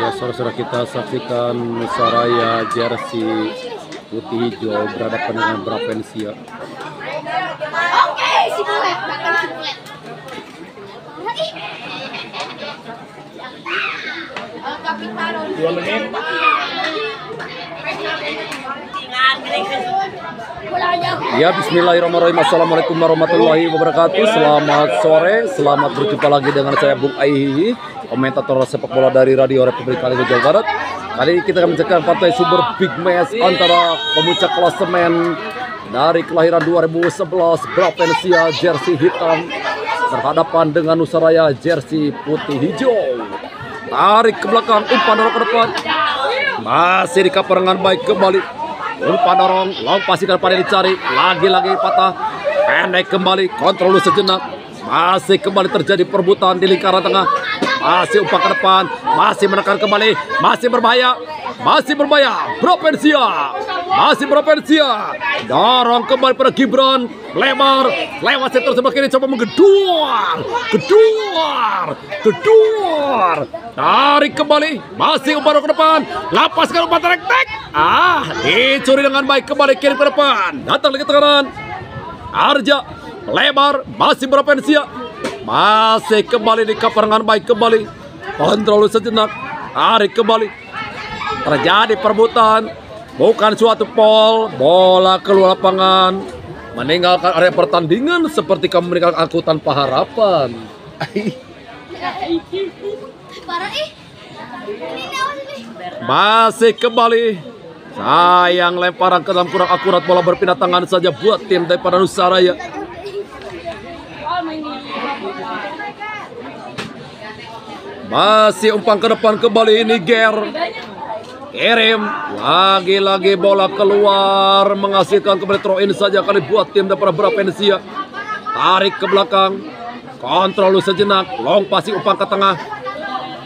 Ya, saudara-saudara, kita saksikan Nusaraya jersey putih hijau berhadapan dengan Bravensia. Oke, si bulet, makan si bulet. Kapitaron. 2 menit. Ya, bismillahirrahmanirrahim. Assalamualaikum warahmatullahi wabarakatuh. Selamat sore, selamat berjumpa lagi dengan saya Bung Aihi, komentator sepak bola dari Radio Republik Kalimantan Jawa Barat. Kali ini kita akan menyaksikan partai super big match antara pemuncak klasemen dari kelahiran 2011 Bravensia jersey hitam berhadapan dengan Nusaraya jersey putih hijau. Tarik ke belakang, umpan dorong ke depan. Masih di kaperangan baik kembali. Umpan dorong, long pasti ke depan dicari. Lagi-lagi patah. Pendek kembali, kontrol dulu sejenak. Masih kembali terjadi perebutan di lingkaran tengah. Masih umpan ke depan, masih menekan kembali, masih berbahaya, Bravensia, masih Bravensia, dorong kembali pada Gibran, lebar, lewat sektor sebelah kiri, coba menggedor, tarik kembali, masih umpan ke depan, lapaskan umpan tek, dicuri dengan baik kembali kirim ke depan, datang lagi ke kanan, Arja, lebar, masih Bravensia. Masih kembali di kaperangan baik kembali. Kontrol sejenak. Tarik kembali. Terjadi perebutan. Bukan suatu foul. Bola keluar lapangan. Meninggalkan area pertandingan seperti kamu meninggalkan aku tanpa harapan. Masih kembali. Sayang lemparan ke dalam kurang akurat. Bola berpindah tangan saja buat tim daripada Nusaraya. Masih umpan ke depan kembali ini Ger. Kirim. Lagi-lagi bola keluar. Menghasilkan kembali throw in saja kali buat tim daripada Bravensia. Tarik ke belakang. Kontrol sejenak. Long pasti umpan ke tengah.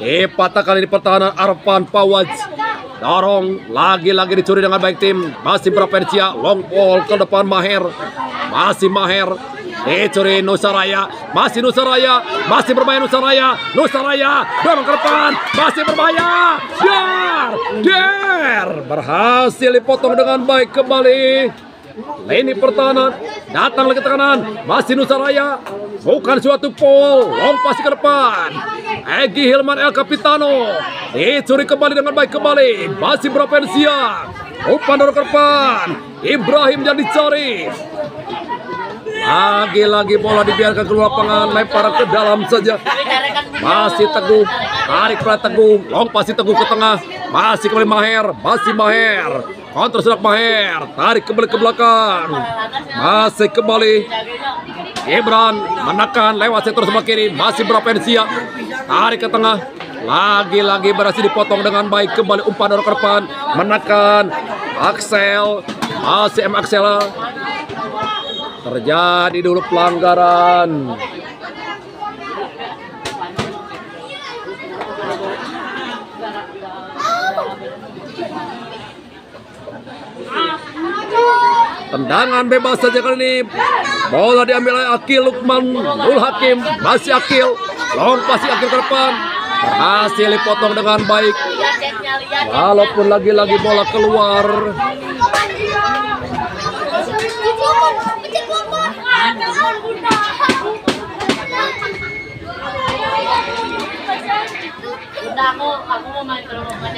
Dipatah kali di pertahanan Arfan Pawaj. Dorong. Lagi-lagi dicuri dengan baik tim. Masih Bravensia. Long ball ke depan Maher. Masih Maher. Dicuri Nusaraya, masih Nusaraya, masih berbahaya Nusaraya, dorong ke depan, masih berbahaya, Der, berhasil dipotong dengan baik kembali. Lini pertahanan, datang lagi ke kanan, masih Nusaraya, bukan suatu foul, long pasti ke depan. Egy Hilman El Capitano, dicuri kembali dengan baik kembali, masih Bravensia, umpan dorong ke depan, Ibrahim yang dicari. Lagi-lagi bola dibiarkan keluar lapangan, lempar ke dalam saja. Masih Teguh, tarik pada Teguh, long pasti Teguh ke tengah. Masih kembali Maher, masih Maher. Kontrol sedak Maher, tarik kembali ke belakang. Masih kembali Gibran, menekan lewat sektor sebelah kiri. Masih Bravensia, tarik ke tengah. Lagi-lagi berhasil dipotong dengan baik kembali umpan dorong ke depan. Menekan Axel, masih M. Axel. Terjadi dulu pelanggaran. Tendangan bebas saja kali ini. Bola diambil oleh Akil Lukman Nul Hakim. Masih Akil. Long pasti Akil ke depan. Berhasil dipotong dengan baik. Walaupun lagi-lagi bola keluar.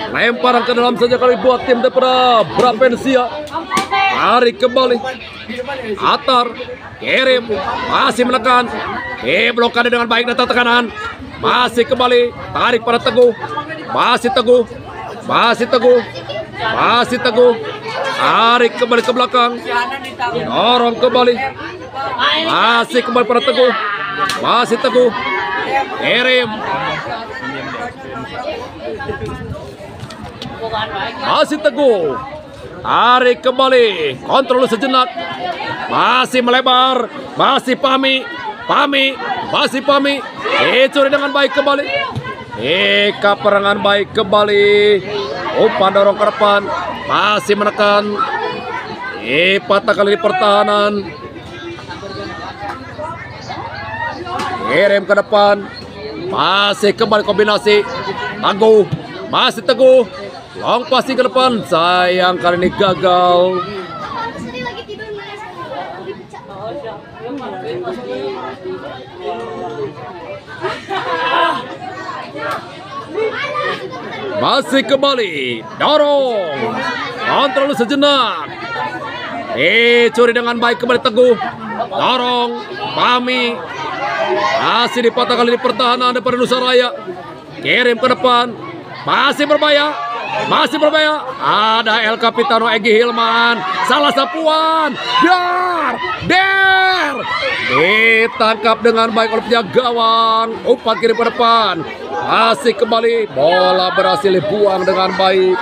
Lemparan ke dalam saja kali buat tim daripada Bravensia. Tarik kembali. Atar. Kirim. Masih menekan. Blokade dengan baik datang tekanan. Masih kembali. Tarik pada Teguh. Masih Teguh. Masih Teguh. Masih Teguh. Tarik kembali ke belakang. Dorong kembali. Masih kembali pada Teguh. Masih Teguh. Kirim. Masih Teguh. Tarik kembali. Kontrol sejenak. Masih melebar. Masih Pami. Masih Pami. Dicuri dengan baik kembali. Kaperangan baik kembali. Umpan dorong ke depan. Masih menekan. Patah kali di pertahanan. Kirim ke depan. Masih kembali kombinasi. Teguh. Masih teguh. Long passing ke depan. Sayang kali ini gagal. Sini lagi tidur dipecah. Masih kembali. Dorong. Kontrol sejenak. Curi dengan baik kembali teguh. Dorong. Pami. Masih dipatah kali di pertahanan depan Nusaraya. Kirim ke depan. Masih berbahaya. Masih berbahaya. Ada El Capitano Egy Hilman. Salah sapuan. Der. Ditangkap dengan baik oleh penjaga gawang. Umpan kirim ke depan. Masih kembali. Bola berhasil dibuang dengan baik.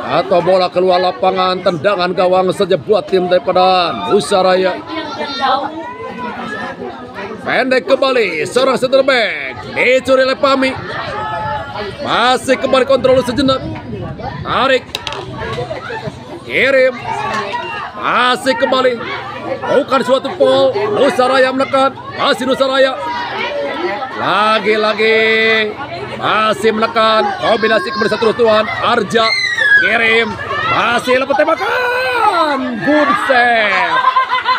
Atau bola keluar lapangan. Tendangan gawang saja buat tim daripada Nusaraya. Pendek kembali. Seorang center back. Dicuri oleh Pami. Masih kembali kontrol sejenak. Tarik. Kirim. Masih kembali. Bukan suatu pol. Nusaraya menekan. Masih Nusaraya. Lagi-lagi. Masih menekan. Kombinasi kembali satu tuan. Arja. Kirim. Masih lepas tembakan. Good save.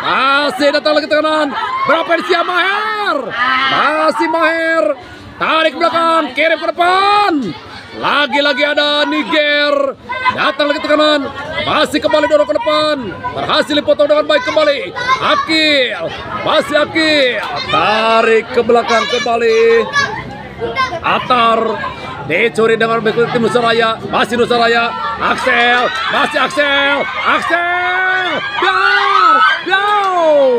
Masih datang lagi tekanan. Berapa di siap Maher. Masih Maher. Tarik belakang. Kirim ke depan. Lagi-lagi ada Niger. Datang lagi tekanan. Masih kembali dorong ke depan. Berhasil dipotong dengan baik kembali. Akil. Masih Akil. Tarik ke belakang kembali. Atar. Dicuri dengan baik tim Nusaraya. Masih Nusaraya. Axel. Masih Axel. Axel.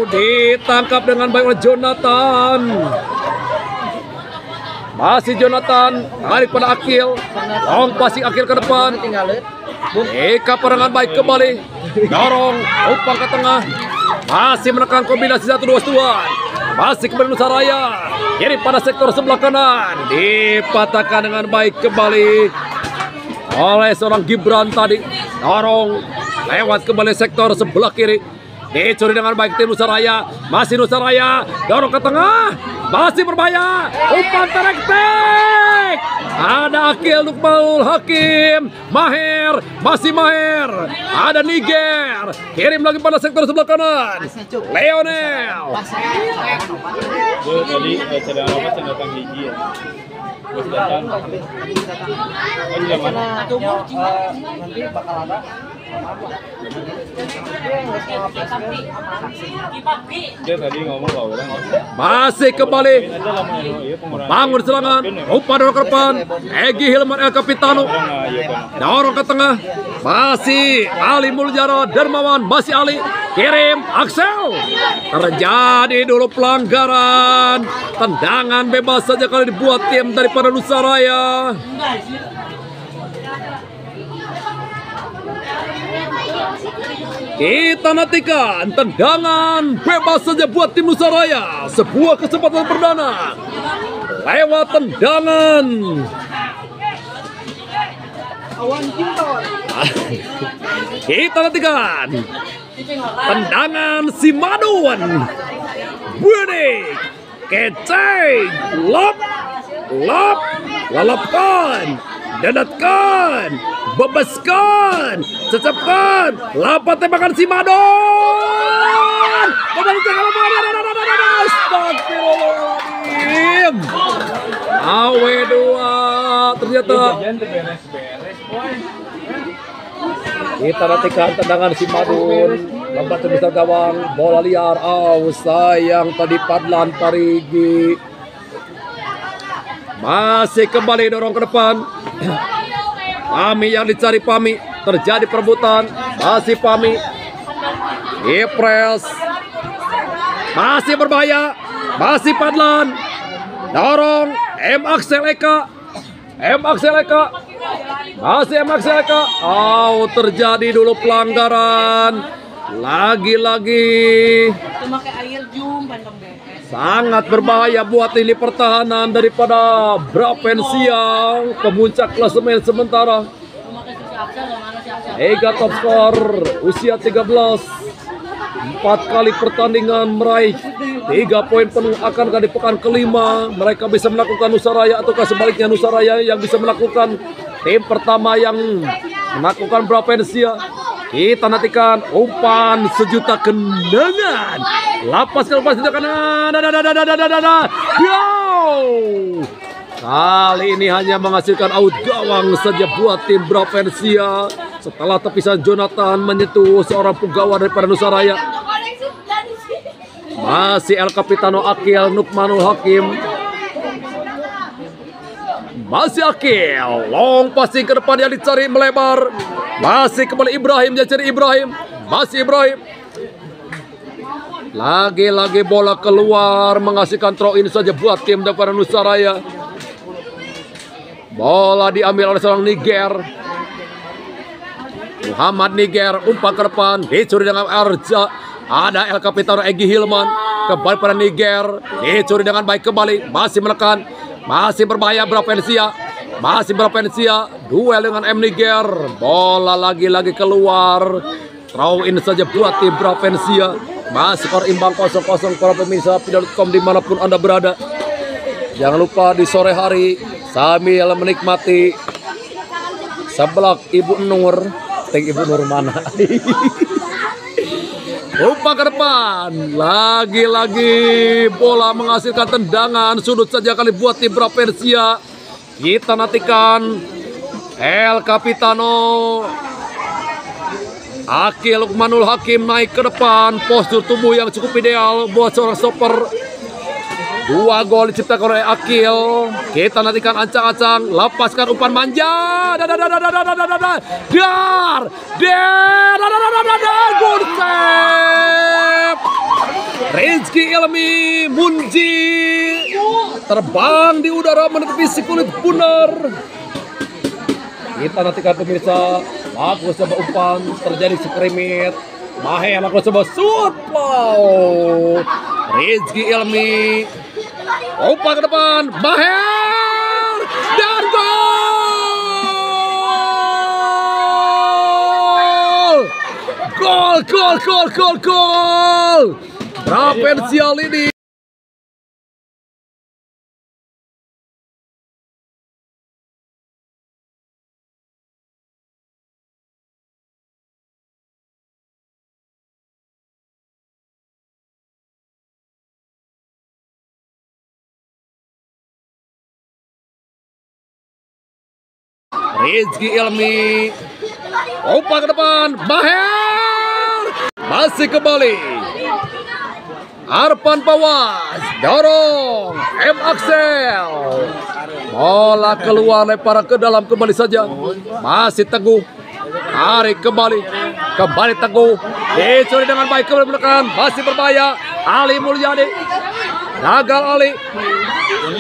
Ditangkap dengan baik oleh Jonathan. Masih Jonathan. Tarik pada Akil. Long passing Akil ke depan. Eka perangan baik kembali. Dorong. Umpan ke tengah. Masih menekan kombinasi 1-2 tuan. Masih kembali Nusaraya. Kiri pada sektor sebelah kanan. Dipatahkan dengan baik kembali oleh seorang Gibran tadi. Dorong. Lewat kembali sektor sebelah kiri. Dicuri dengan baik tim Nusaraya. Masih Nusaraya. Dorong ke tengah. Masih berbahaya. Umpan tarik. Ada Akil Lukmaul Hakim. Maher. Masih Maher. Ada Niger. Kirim lagi pada sektor sebelah kanan. Leonel. Tadi cadangan apa cadangan gigi ya. Terus datang. Nanti bakal ada Dia tadi ngomong ke orang. Masih kembali. Bangun serangan. Umpan dorong ke depan. Egy Hilman El Capitano. Dorong ke tengah. Masih Ali Muljara Dermawan. Masih Ali. Kirim Axel. Terjadi dulu pelanggaran. Tendangan bebas saja kali dibuat tim daripada Nusaraya. Kita nantikan tendangan bebas saja buat tim Nusaraya. Sebuah kesempatan perdana lewat tendangan. Kita nantikan tendangan si Madun. Budik, keceng, lop, lalapan, dadatkan, bebaskan, cecapkan, lapat tembakan si Madon. Kembali Astagfirullahaladzim. AW2 ternyata. Kita nantikan tendangan si Madun. Lambat besar gawang, bola liar. Sayang tadi Padlan Parigi. Masih kembali dorong ke depan. Pami yang dicari Pami. Terjadi perebutan. Masih Pami. Ipres. Masih berbahaya. Masih Padlan. Dorong. Axel Eka. Axel Eka. Masih Axel Eka. Terjadi dulu pelanggaran. Lagi-lagi. Sangat berbahaya buat lini pertahanan daripada Brapensia, pemuncak klasemen sementara. Ega top skor usia 13, 4 4 kali pertandingan meraih 3 poin penuh. Akankah di pekan kelima mereka bisa melakukan Nusaraya ataukah sebaliknya Nusaraya yang bisa melakukan tim pertama yang melakukan Bravensia? Kita nantikan umpan sejuta kenangan. Lapas kanan. Kali ini hanya menghasilkan out gawang saja buat tim Bravensia. Setelah tepisan Jonathan menyentuh seorang penggawa daripada Nusaraya. Masih El Capitano Akil Nukmanul Hakim. Masih Akil. Long passing ke depan yang dicari melebar. Masih kembali Ibrahim, dia cari Ibrahim. Masih Ibrahim. Lagi-lagi bola keluar menghasilkan throw in saja buat tim daripada Nusaraya. Bola diambil oleh seorang Niger. Muhammad Niger umpan ke depan, dicuri dengan Arja. Ada El Capitano Egy Hilman. Kembali pada Niger, dicuri dengan baik kembali. Masih menekan, masih berbahaya Bravensia. Masih Bravensia, duel dengan M Niger. Bola lagi-lagi keluar. Throw in saja buat tim Bravensia. Masih skor imbang 0-0 para pemirsa Pidol.com dimanapun Anda berada. Jangan lupa di sore hari sambil menikmati seblak Ibu Nur. Ibu Nur mana? Umpan ke depan. Lagi-lagi bola menghasilkan tendangan sudut saja kali buat tim Bravensia. Kita nantikan El Capitano Akil Lukmanul Hakim naik ke depan. Postur tubuh yang cukup ideal buat seorang stopper. 2 gol diciptakan oleh Akil. Kita nantikan ancang-ancang. Lepaskan umpan manja. Good save. Rizky Ilmi Munji terbang di udara menepi si kulit bunar. Kita nantikan pemirsa. Laku sebuah umpan terjadi skrimit. Mahe laku sebuah shoot. Wow. Rizky Ilmi umpan ke depan. Maher dan gol. Gol. Bravensia ini. Rizky Ilmi umpan ke depan. Maher masih kembali. Arpan Pawas dorong M Axel. Bola keluar lempar ke dalam kembali saja. Masih Teguh. Tarik kembali Teguh. Dicuri dengan baik kembali menekan. Masih berbahaya. Ali Mulyadi. Gagal Ali.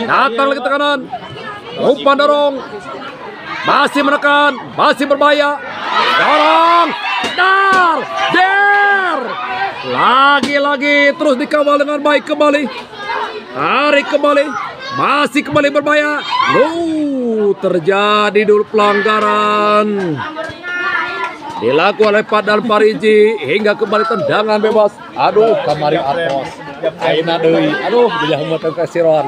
Datang lagi tekanan. Umpan dorong. Masih menekan, masih berbahaya. Dorong, der. Lagi-lagi terus dikawal dengan baik kembali. Tarik kembali, masih kembali berbahaya. Terjadi dulu pelanggaran. Dilakukan oleh Padahal Pariji hingga kembali tendangan bebas. Aduh, kamari Atos. Aina deui. Aduh, dijaheumkeun ka Siron.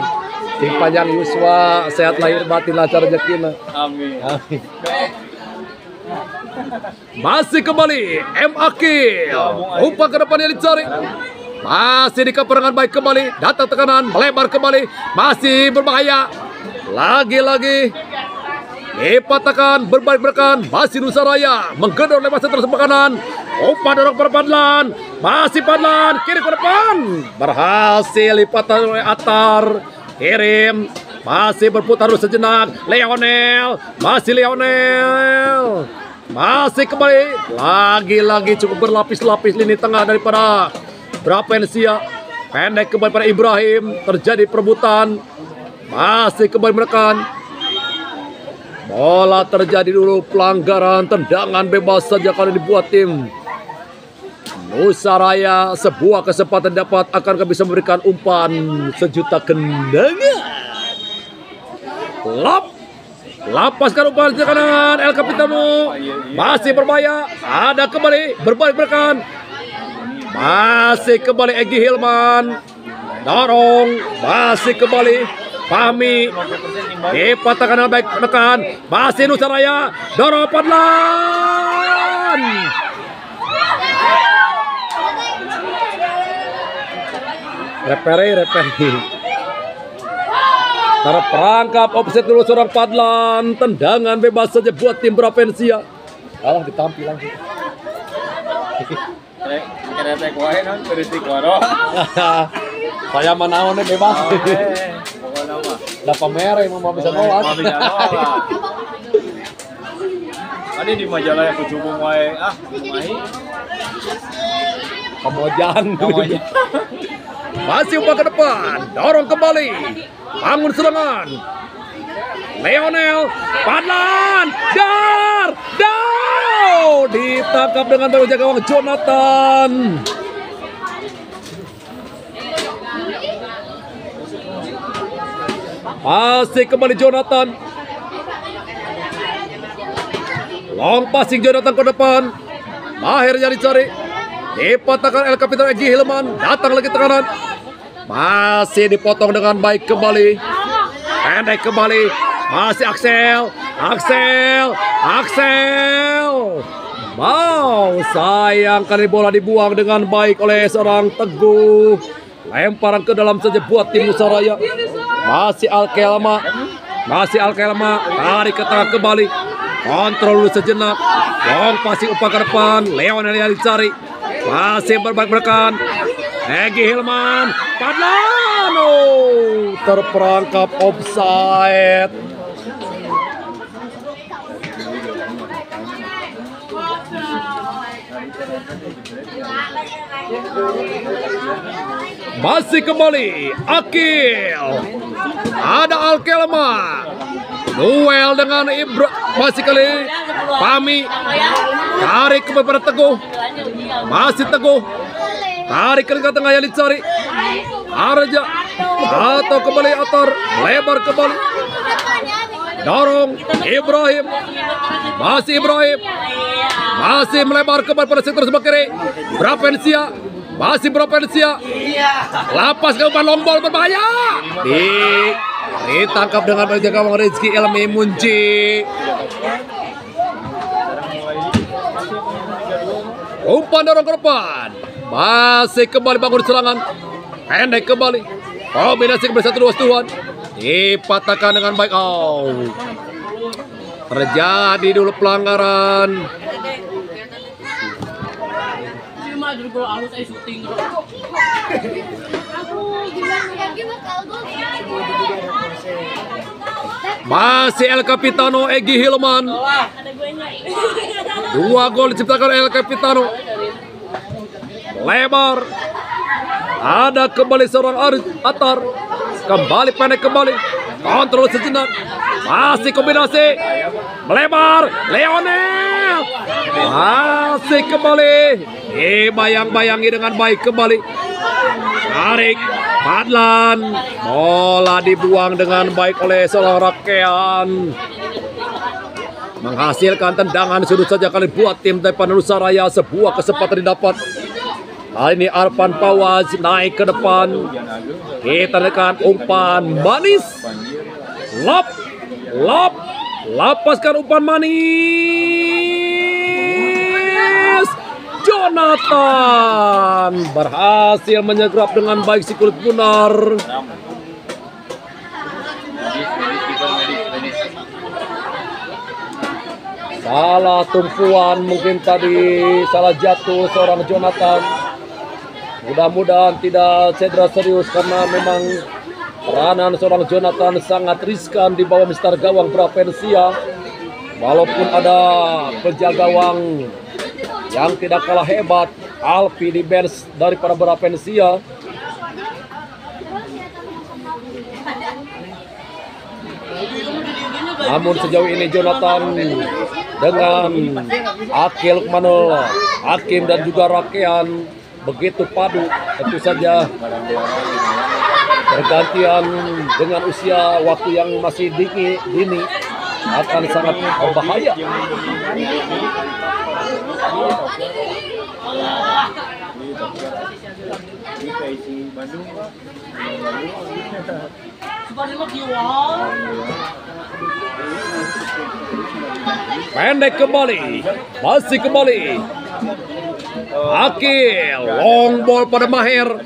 Sing panjang Yuswa, sehat lahir batin lancar rezekina. Amin. Amin. Masih kembali M Akil. Umpan ke depan yang dicari. Masih dikaperangan baik kembali. Datang tekanan, melebar kembali. Masih berbahaya. Lagi-lagi dipatahkan, berbalik berkan. Masih Nusaraya menggedor lewat setelah sebelah kanan. Umpan dorong per Padlan. Masih Padlan, kiri ke depan. Berhasil dipatahkan oleh Atar. Kirim, masih berputar sejenak. Lionel, masih Lionel. Masih kembali. Lagi-lagi cukup berlapis-lapis lini tengah daripada Bravensia. Pendek kembali pada Ibrahim. Terjadi perebutan. Masih kembali menekan. Bola terjadi dulu pelanggaran. Tendangan bebas saja kali dibuat tim Nusaraya. Sebuah kesempatan dapat, akankah bisa memberikan umpan sejuta kenangan. Lapaskan umpan ke kanan El Capitano. Masih berbahaya. Ada kembali berbalik berkan. Masih kembali Egy Hilman. Dorong. Masih kembali Fahmi. Dipatahkan dengan baik menekan. Masih Nusaraya. Dorong Padlan. Reperi. Terperangkap offset dulu seorang Padlan. Tendangan bebas saja buat tim Bravensia. Alah ditampil langsung. Kira tek wae non berisik waro. Saya menaonnya bebas. Pokoknya mah. Dapat merah mau bisa nolak. Tadi di majalah yang kecubung wae kumaha. Kemojan. Masih umpan ke depan. Dorong kembali. Bangun serangan. Lionel Padlan. Dar. Ditangkap dengan baik jaga gawang Jonathan. Masih kembali Jonathan. Long passing Jonathan ke depan. Akhirnya dicari. Dipatahkan El Capitan Egy Hilman. Datang lagi tekanan. Masih dipotong dengan baik kembali. Pendek kembali. Masih Axel. Mau sayang kali bola dibuang dengan baik oleh seorang Teguh. Lemparan ke dalam saja buat tim Nusaraya. Masih Alkelma. Tarik ke tengah kembali. Kontrol dulu sejenak. Long passing umpan ke depan. Leonel yang dicari. Masih berbalik-balikan. Egy Hilman. Padlan. Terperangkap offside. Masih kembali Akil. Ada Alkelma. Duel dengan masih kali Fahmi. Tarik kepada Teguh. Masih Teguh. Tarik ke tengah yang dicari. Arja. Atau kembali Atar. Lebar kembali. Dorong Ibrahim. Masih Ibrahim. Masih melebar kembali pada sektor sebelah kiri. Bravensia. Masih Bravensia. Lapas ke umpan long ball berbahaya. Ditangkap dengan penjaga gawang Rizky Elmi Munci. Umpan dorong ke depan. Masih kembali bangun serangan. Pendek kembali. Kombinasi kembali 1-2 dipatahkan dengan baik. Terjadi dulu pelanggaran. Masih El Capitano Egy Hilman. 2 gol diciptakan El Capitano. Lebar. Ada kembali seorang Atar. Kembali pendek kembali. Kontrol sejenak. Masih kombinasi. Melebar. Lionel. Masih kembali. Bayang-bayangi dengan baik kembali. Tarik. Padlan. Bola dibuang dengan baik oleh seorang Rakean. Menghasilkan tendangan sudut saja kali buat tim Tapan Nusaraya. Sebuah kesempatan didapat. Kali ini Arpan Pawaz naik ke depan. Kita lihat umpan manis. Lapaskan umpan manis. Jonathan berhasil menyerap dengan baik si kulit bunar. Salah tumpuan mungkin tadi, salah jatuh seorang Jonathan. Mudah-mudahan tidak cedera serius karena memang peranan seorang Jonathan sangat riskan di bawah mister gawang Bravensia. Walaupun ada penjaga gawang yang tidak kalah hebat, Alpi di bench daripada Bravensia. Namun sejauh ini Jonathan dengan Akil Manul, Hakim dan juga Rakean begitu padu, tentu saja pergantian dengan usia waktu yang masih dini akan sangat berbahaya. Di PSI Bandung Pak. Pendek kembali, masih kembali. Akil, long ball pada Maher.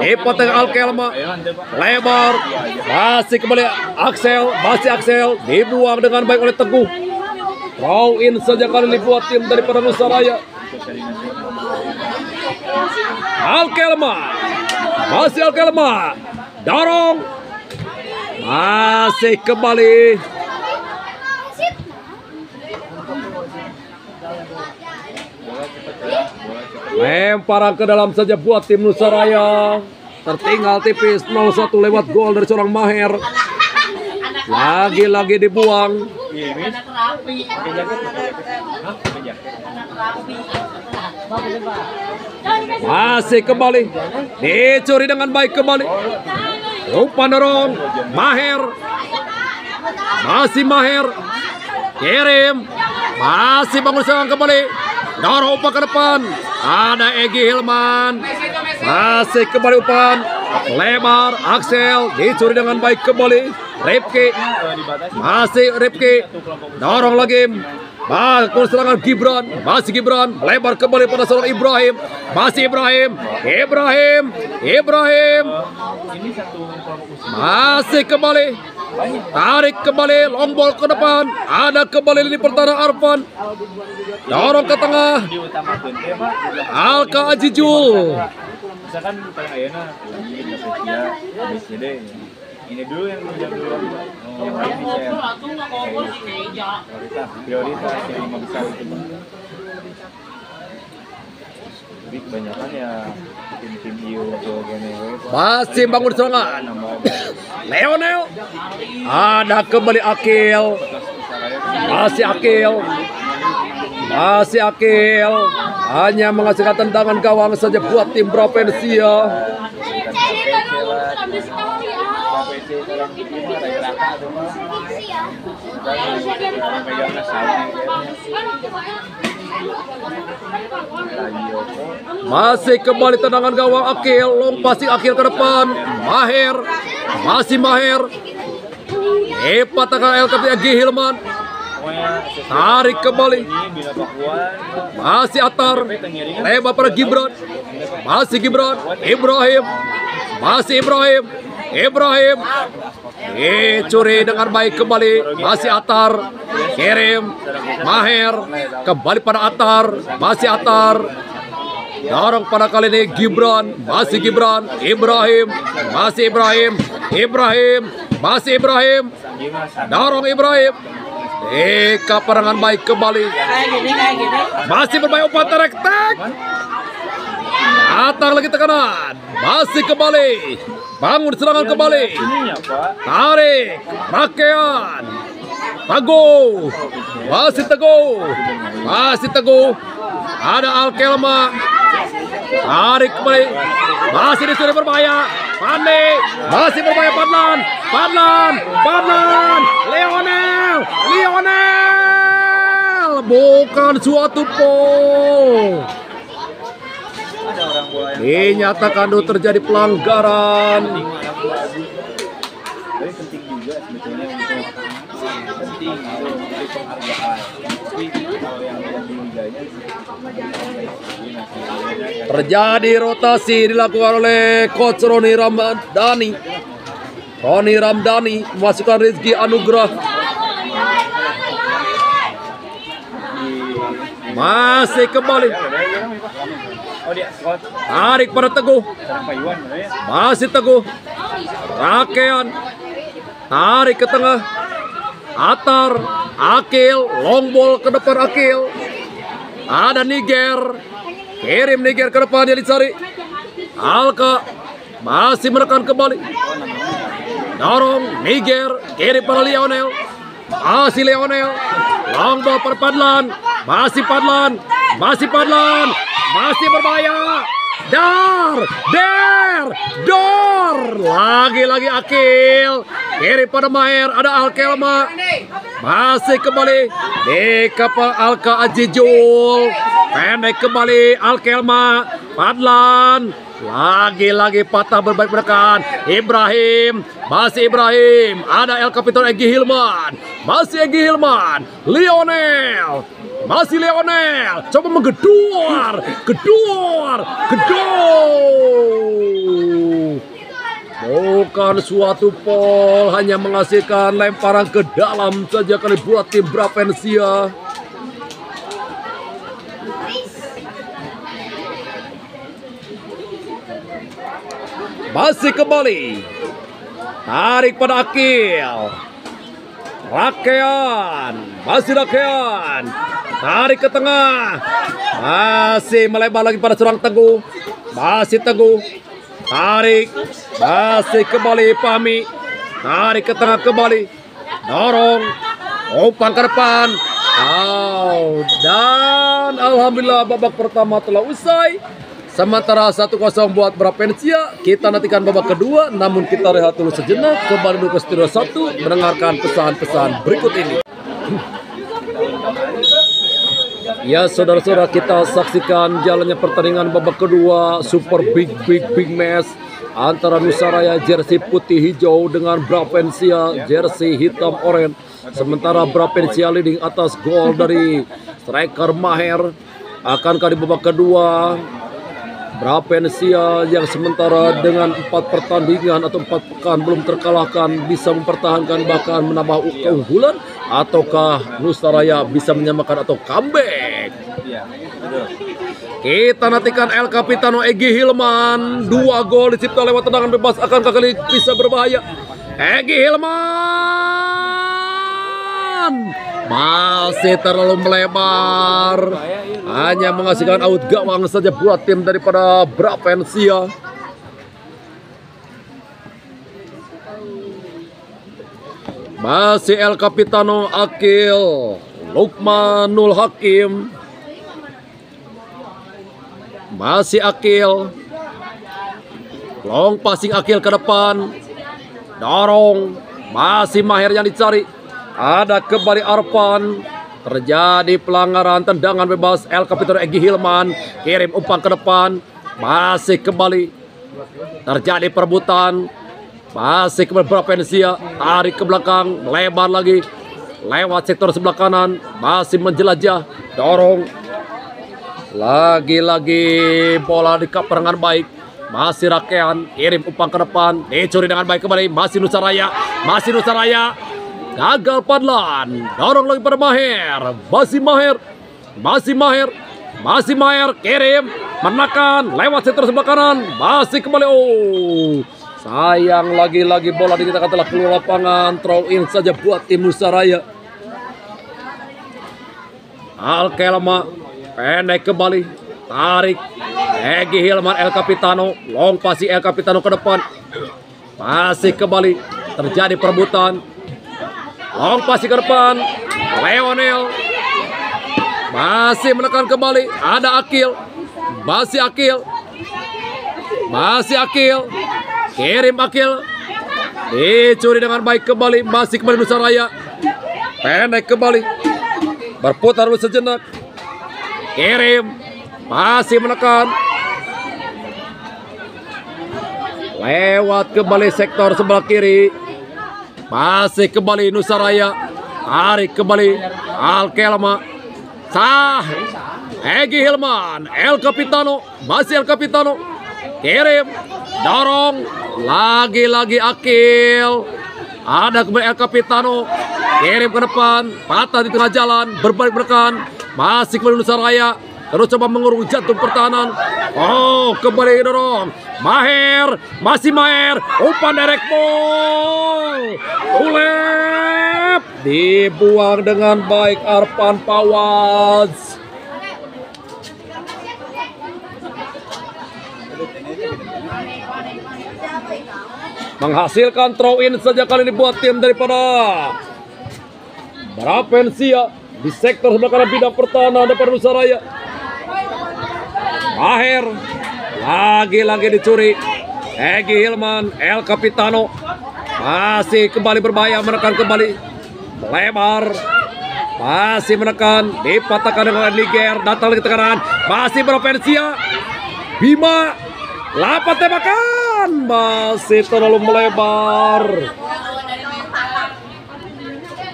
Ipateng Alkelma, lebar, masih kembali Axel, masih Axel, dibuang dengan baik oleh Teguh. Throw in saja kali ini buat tim daripada Nusaraya. Alkelma, masih Alkelma, dorong, masih kembali. Lemparan ke dalam saja buat tim Nusaraya. Tertinggal tipis 0-1 lewat gol dari seorang Maher. Lagi-lagi dibuang. Masih kembali. Dicuri dengan baik kembali. Umpan dorong. Maher. Masih Maher. Kirim. Masih bangun serangan kembali. Dorong umpan ke depan. Ada Egi Hilman. Masih kembali umpan. Lebar. Axel. Dicuri dengan baik kembali. Ripki. Masih Ripki. Dorong lagi. Bagus serangan Gibran. Masih Gibran. Lebar kembali pada seorang Ibrahim. Masih Ibrahim. Ibrahim. Masih kembali. Tarik kembali, long ball ke depan. Ada kembali lini pertahanan Arfan. Dorong ke tengah. Alka Ajijul. Misalkan paling ayana ini dulu yang dulu. Yang lain di share. Prioritas yang 5 besar itu. Tapi kebanyakan ya tim-tim IU masih bangun serangan. Leonel. Ada kembali Akil. Masih Akil. Masih Akil. Hanya menghasilkan tendangan gawang saja buat tim Provinsia. Masih kembali tendangan gawang Akil. Long passing Akil ke depan. Maher. Masih Maher. Patahkan LKP Egi Hilman. Tarik kembali. Masih Atar. Lebar pada Gibran. Masih Gibran. Ibrahim. Masih Ibrahim. Curi dengan baik kembali. Masih Atar. Kirim. Maher. Kembali pada Atar. Masih Atar. Dorong pada kali ini Gibran. Masih Gibran. Ibrahim. Masih Ibrahim. Masih Ibrahim. Dorong Ibrahim. Perangan baik kembali. Masih bermain umpan terek-tek. Datang lagi tekanan. Masih kembali. Bangun serangan kembali. Tarik. Rakean. Teguh. Masih Teguh. Ada Alkelma. Tarik kembali. Masih disuruh berbahaya. Pandai. Masih berbahaya Padlan. Lionel. Bukan suatu pol. Dinyatakan terjadi pelanggaran. Tapi penting juga sebetulnya untuk penghargaan. Tapi kalau yang di liganya Terjadi rotasi dilakukan oleh coach Roni Ramdhani memasukkan Rizky Anugrah. Masih kembali. Tarik pada Teguh. Masih Teguh. Rakean. Tarik ke tengah. Atar. Akil. Long ball ke depan Akil. Ada Niger. Kirim Niger ke depan Yelisari. Alka. Masih menekan kembali. Dorong. Niger. Kirim pada Lionel. Masih Lionel. Long ball pada Padlan. Masih Padlan. Masih berbahaya. Dor. Lagi Akil. Kiri pada Maher. Ada Alkelma. Masih kembali. Di kapal Alka Ajijul. pendek kembali Alkelma, Fadlan, lagi-lagi patah berbalik menekan Ibrahim, masih Ibrahim, ada El Capitan Egy Hilman, masih Egy Hilman, Lionel, masih Lionel, coba menggedor, gedor. Bukan suatu pol, hanya menghasilkan lemparan ke dalam saja kali buat tim Bravensia. Masih kembali, tarik pada Akil, Rakean, masih Rakean, tarik ke tengah, masih melebar lagi pada seorang Teguh, masih Teguh, tarik, masih kembali Fahmi, tarik ke tengah kembali, dorong, umpan ke depan, dan alhamdulillah babak pertama telah usai. Sementara 1-0 buat Bravensia. Kita nantikan babak kedua, namun kita rehat dulu sejenak. Kembali dulu ke studio 1 mendengarkan pesan-pesan berikut ini. Ya saudara-saudara, kita saksikan jalannya pertandingan babak kedua super big match antara Nusaraya jersey putih hijau dengan Bravensia jersey hitam oranye. Sementara Bravensia leading atas gol dari striker Maher. Akankah di babak kedua Bravensia yang sementara dengan 4 pertandingan atau 4 pekan belum terkalahkan bisa mempertahankan bahkan menambah keunggulan, ataukah Nusaraya bisa menyamakan atau comeback? Kita nantikan El Capitano Egy Hilman, 2 gol dicipta lewat tendangan bebas, akankah kali bisa berbahaya? Egy Hilman masih terlalu melebar, hanya menghasilkan out gawang saja buat tim daripada Bravensia. Masih El Capitano Akil, Lukmanul Hakim, masih Akil, long passing Akil ke depan, dorong, masih Maher yang dicari. Ada kembali Arfan, terjadi pelanggaran tendangan bebas. El Capitano Egy Hilman kirim umpan ke depan, masih kembali terjadi perebutan, masih kembali Bravensia tarik ke belakang, lebar lagi lewat sektor sebelah kanan, masih menjelajah, dorong, lagi-lagi bola dikaper dengan baik, masih Rakean kirim umpan ke depan, dicuri dengan baik kembali, masih Nusaraya, gagal Fadlan, dorong lagi pada Maher, masih Maher, kirim, menekan, lewat sektor sebelah kanan, masih kembali, sayang lagi-lagi bola dikatakan telah keluar lapangan, throw in saja buat tim Nusaraya. Alkelma, pendek kembali, tarik, Egy Hilman, El Capitano, long pasi El Capitano ke depan, masih kembali, terjadi perebutan, long pasi ke depan, Lionel, masih menekan kembali, ada Akil, masih Akil, kirim Akil, dicuri dengan baik kembali, masih kembali Nusaraya, pendek kembali, berputar dulu sejenak, kirim, masih menekan, lewat kembali sektor sebelah kiri, masih kembali Nusaraya, tarik kembali Alkelma, Egy Hilman, El Capitano, masih El Capitano, kirim, dorong, lagi-lagi Akil, ada kembali El Capitano, kirim ke depan, patah di tengah jalan, berbalik menekan, masih kembali Nusaraya, terus coba mengurung jantung pertahanan, kembali dorong, Maher, masih Maher, umpan direct ball, ulep, dibuang dengan baik Arfan Fawaz. Menghasilkan throw in saja kali ini buat tim daripada Bravensia di sektor sebelah kanan bidang pertahanan daripada Nusaraya. Maher, lagi-lagi dicuri, Egy Hilman, El Capitano, masih kembali berbahaya, menekan kembali, melebar, masih menekan, dipatahkan dengan Niger, datang lagi tekanan, masih Provensia, Bima, lapat tembakan, masih terlalu melebar,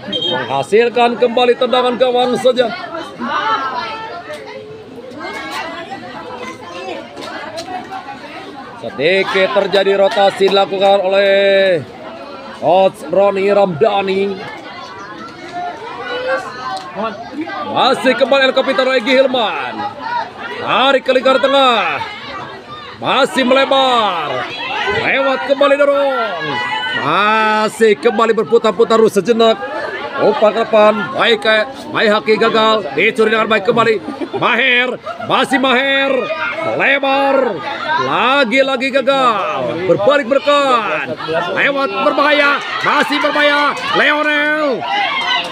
menghasilkan kembali tendangan gawang saja. Sedikit terjadi rotasi dilakukan oleh Coach Roni Ramdhani. Masih kembali El Capitano Egy Hilman. Tarik ke lingkar tengah. Masih melebar. Lewat kembali dorong. Masih kembali berputar-putar sejenak. Umpan ke depan, baik Haki gagal, dicuri dengan baik kembali. Maher, masih Maher, lebar, lagi-lagi gagal, berbalik berkan, lewat berbahaya, masih berbahaya, Leonel,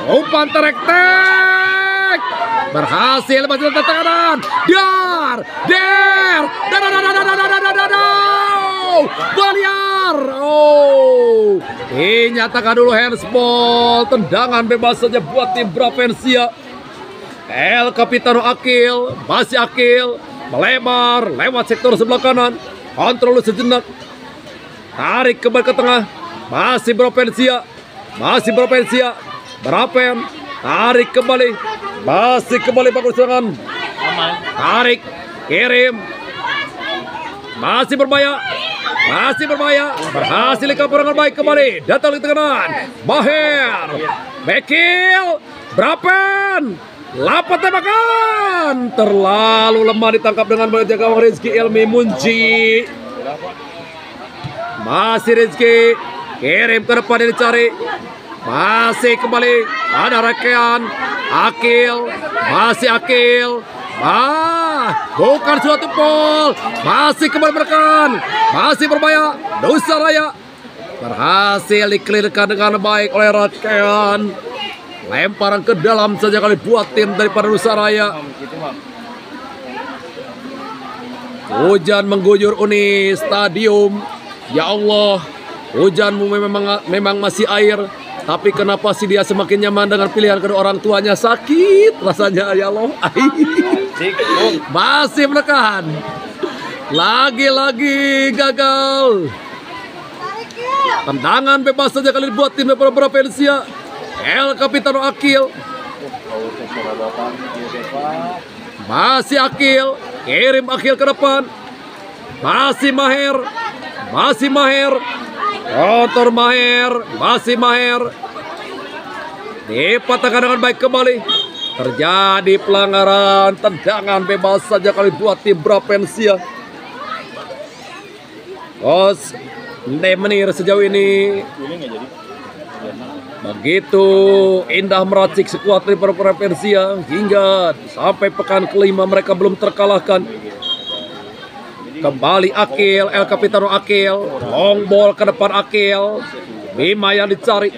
umpan terek-tek, berhasil masih dalam tekanan, Baliar, dinyatakan dulu handsball, tendangan bebas saja buat tim Provensia. El Capitano Akil, masih Akil, melebar, lewat sektor sebelah kanan, kontrol sejenak, tarik kembali ke tengah, masih Provensia, Berapen, tarik kembali, masih kembali bagus serangan, tarik, kirim, masih berbahaya, berhasil dikabur dengan baik kembali, datang di tekanan, Maher, Bekil, Berapen, lapat tembakan, terlalu lemah ditangkap dengan baik gawang Rizky Ilmi Munji, masih Rizky, kirim ke depan yang dicari, masih kembali, ada Rekean, Akil, masih Akil, bukan suatu pol, masih kembali menekan, masih berbahaya, Nusa Raya berhasil dikelirkan dengan baik oleh Rekean, lemparan ke dalam saja kali buat tim daripada Nusa Raya. Hujan mengguyur Uni Stadium, ya Allah, hujanmu memang masih air. Tapi kenapa sih dia semakin nyaman dengan pilihan kedua orang tuanya? Sakit rasanya, ya Allah. Masih menekan. Lagi-lagi gagal. Tendangan bebas saja kali dibuat tim daripada Provensia. El Capitano Akil. Masih Akil. Kirim Akil ke depan. Masih Maher. Kotor Maher, masih Maher, dipatahkan dengan baik kembali. Terjadi pelanggaran, tendangan bebas saja kali buat tim Provensia. Coach Menir sejauh ini begitu indah meracik skuad dari Provensia hingga sampai pekan kelima mereka belum terkalahkan. Kembali Akil, El Capitano Akil, long ball ke depan Akil, Bima yang dicari,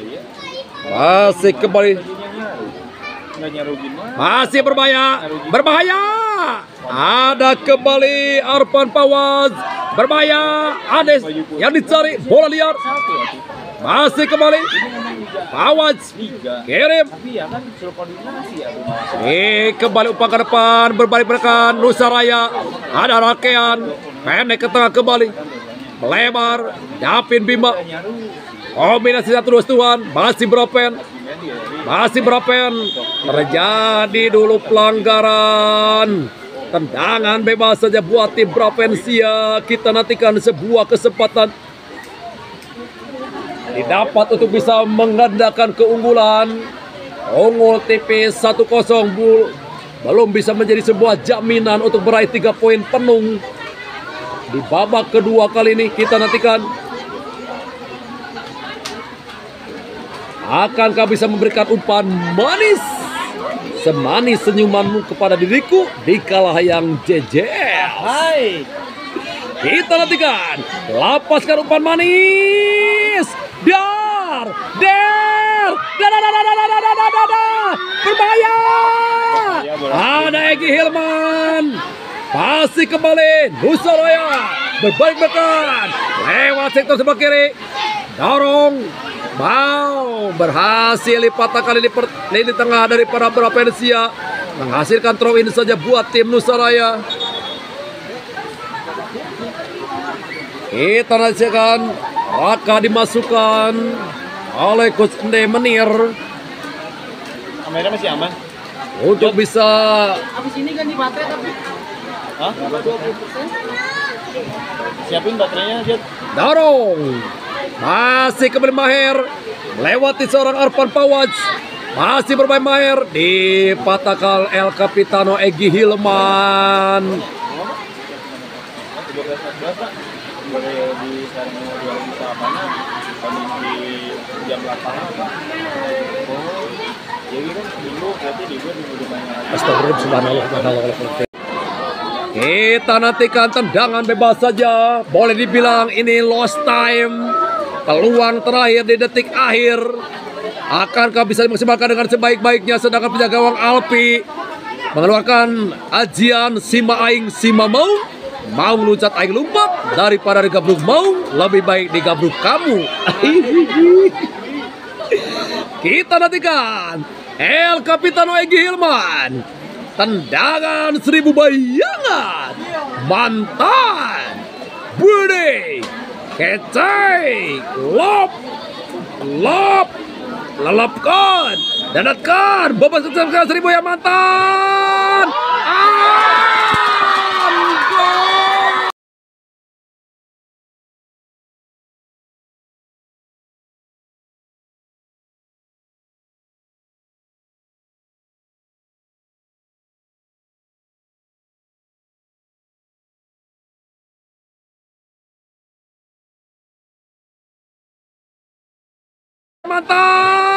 masih kembali, masih berbahaya, ada kembali Arfan Fawaz, berbahaya, Ades yang dicari, bola liar, masih kembali, Fawaz, kirim, kembali umpan ke depan, berbalik menekan Nusa Raya, ada Rakean, pendek ke tengah kembali, melebar, Davin Bima, kombinasi 1-2-1, masih Berapen, terjadi dulu pelanggaran, tendangan bebas saja buat tim Provensia. Kita nantikan sebuah kesempatan didapat untuk bisa menggandakan keunggulan. Unggul tipis 1-0 belum bisa menjadi sebuah jaminan untuk meraih 3 poin penuh di babak kedua kali ini. Kita nantikan akankah bisa memberikan umpan manis semanis senyumanmu kepada diriku di kala yang jejel. Kita nantikan, lapaskan umpan manis. Berbahaya. Ada Egy Hilman. Pasti kembali Nusa Raya berbalik belakang lewat sektor sebelah kiri. Dorong Mau berhasil dipatahkan lini tengah dari para Brapensia, menghasilkan throw in saja buat tim Nusaraya. Kita nantikan Raka dimasukkan oleh Coach Ende Menir Kamera masih aman. untuk bisa Abis ini ganti baterai tapi Hah? 20%. Siapin baterainya, Jod. dorong. Masih kembali Maher lewati seorang Arfan Pawaj. Masih bermain Maher, dipatahkan El Capitano Egi Hilman. 13-14 Pak. Boleh di sana 2 bisa apanya? Kami di jam lapangan Pak. Oh, ya gitu minggu berarti di gue minggu depannya. Astagfirullah, subhanallah, subhanallah. Kita nantikan tendangan bebas saja. Boleh dibilang ini lost time. Peluang terakhir di detik akhir. Akankah bisa dimaksimalkan dengan sebaik-baiknya? Sedangkan penjaga gawang Alpi mengeluarkan ajian Sima Aing Sima mau meluncat aing lompat daripada digabruk mau, lebih baik digabruk kamu. Kita nantikan El Capitano Egi Hilman, tendangan 1000 bayangan, mantan, bude, kecai, lop, lelapkan, dadatkan, bobas kecepatan 1000 yang mantan. Mantan.